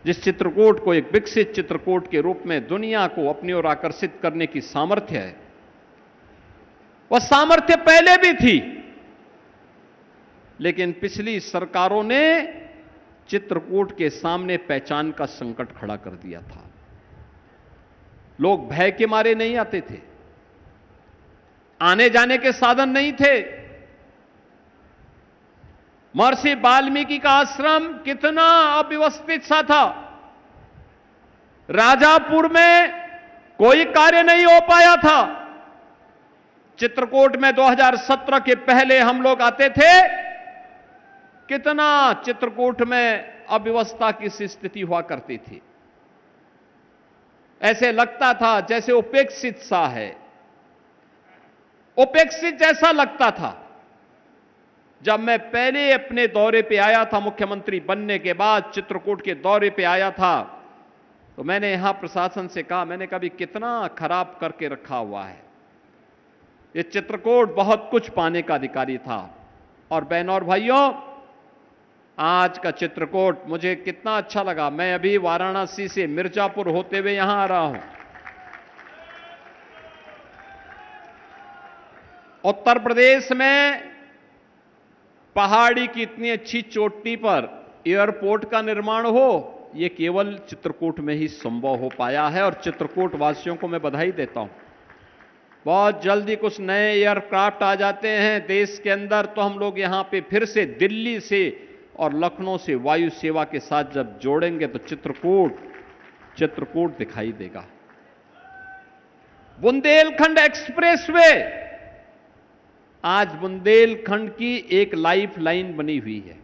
जिस चित्रकूट को एक विकसित चित्रकूट के रूप में दुनिया को अपनी ओर आकर्षित करने की सामर्थ्य है, वह सामर्थ्य पहले भी थी, लेकिन पिछली सरकारों ने चित्रकूट के सामने पहचान का संकट खड़ा कर दिया था। लोग भय के मारे नहीं आते थे, आने जाने के साधन नहीं थे। महर्षि वाल्मीकि का आश्रम कितना अव्यवस्थित सा था। राजापुर में कोई कार्य नहीं हो पाया था। चित्रकूट में 2017 के पहले हम लोग आते थे, कितना चित्रकूट में अव्यवस्था की स्थिति हुआ करती थी। ऐसे लगता था जैसे उपेक्षित सा है, उपेक्षित जैसा लगता था। जब मैं पहले अपने दौरे पे आया था, मुख्यमंत्री बनने के बाद चित्रकूट के दौरे पे आया था, तो मैंने यहां प्रशासन से कहा, मैंने कभी कितना खराब करके रखा हुआ है। ये चित्रकूट बहुत कुछ पाने का अधिकारी था। और बहनों और भाइयों, आज का चित्रकूट मुझे कितना अच्छा लगा। मैं अभी वाराणसी से मिर्जापुर होते हुए यहां आ रहा हूं। उत्तर प्रदेश में पहाड़ी की इतनी अच्छी चोटी पर एयरपोर्ट का निर्माण हो, यह केवल चित्रकूट में ही संभव हो पाया है। और चित्रकूट वासियों को मैं बधाई देता हूं। बहुत जल्दी कुछ नए एयरक्राफ्ट आ जाते हैं देश के अंदर, तो हम लोग यहां पे फिर से दिल्ली से और लखनऊ से वायु सेवा के साथ जब जोड़ेंगे तो चित्रकूट दिखाई देगा। बुंदेलखंड एक्सप्रेसवे, आज बुंदेलखंड की एक लाइफ लाइन बनी हुई है।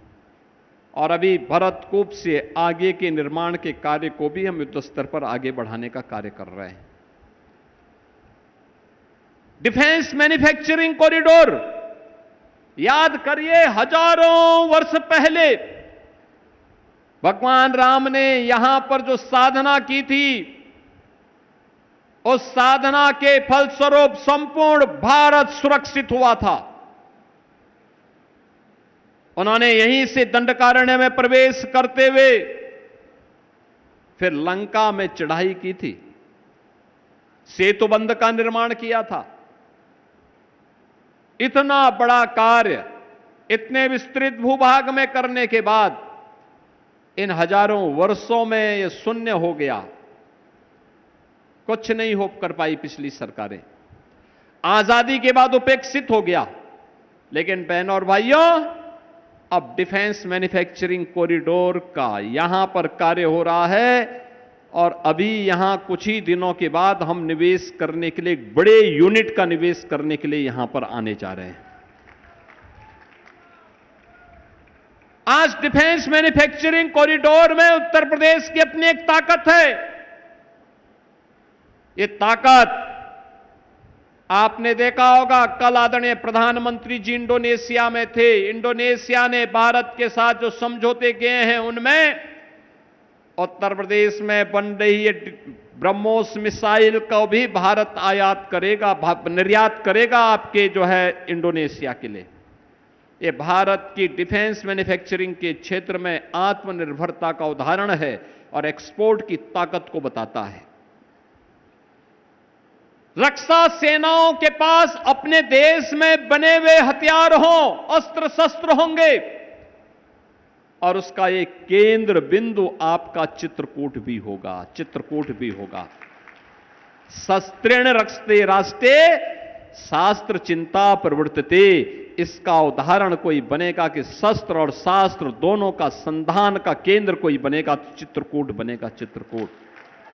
और अभी भरतकूप से आगे के निर्माण के कार्य को भी हम युद्ध स्तर पर आगे बढ़ाने का कार्य कर रहे हैं। डिफेंस मैन्युफैक्चरिंग कॉरिडोर, याद करिए हजारों वर्ष पहले भगवान राम ने यहां पर जो साधना की थी, उस साधना के फलस्वरूप संपूर्ण भारत सुरक्षित हुआ था। उन्होंने यहीं से दंडकारण्य में प्रवेश करते हुए फिर लंका में चढ़ाई की थी, सेतुबंध का निर्माण किया था। इतना बड़ा कार्य इतने विस्तृत भूभाग में करने के बाद इन हजारों वर्षों में यह शून्य हो गया, कुछ नहीं हो कर पाई पिछली सरकारें। आजादी के बाद उपेक्षित हो गया। लेकिन बहनों और भाइयों, अब डिफेंस मैन्युफैक्चरिंग कॉरिडोर का यहां पर कार्य हो रहा है। और अभी यहां कुछ ही दिनों के बाद हम निवेश करने के लिए, एक बड़े यूनिट का निवेश करने के लिए यहां पर आने जा रहे हैं। आज डिफेंस मैन्युफैक्चरिंग कॉरिडोर में उत्तर प्रदेश की अपनी एक ताकत है। ये ताकत आपने देखा होगा, कल आदरणीय प्रधानमंत्री जी इंडोनेशिया में थे। इंडोनेशिया ने भारत के साथ जो समझौते किए हैं, उनमें उत्तर प्रदेश में बन रही ब्रह्मोस मिसाइल को भी भारत आयात करेगा, निर्यात करेगा आपके जो है इंडोनेशिया के लिए। ये भारत की डिफेंस मैन्युफैक्चरिंग के क्षेत्र में आत्मनिर्भरता का उदाहरण है और एक्सपोर्ट की ताकत को बताता है। रक्षा सेनाओं के पास अपने देश में बने हुए हथियार हों, अस्त्र शस्त्र होंगे, और उसका एक केंद्र बिंदु आपका चित्रकूट भी होगा। चित्रकूट भी होगा। शस्त्रेण रक्षते राष्ट्रे शास्त्र चिंता प्रवर्तते। इसका उदाहरण कोई बनेगा कि शस्त्र और शास्त्र दोनों का संधान का केंद्र कोई बनेगा तो चित्रकूट बनेगा। चित्रकूट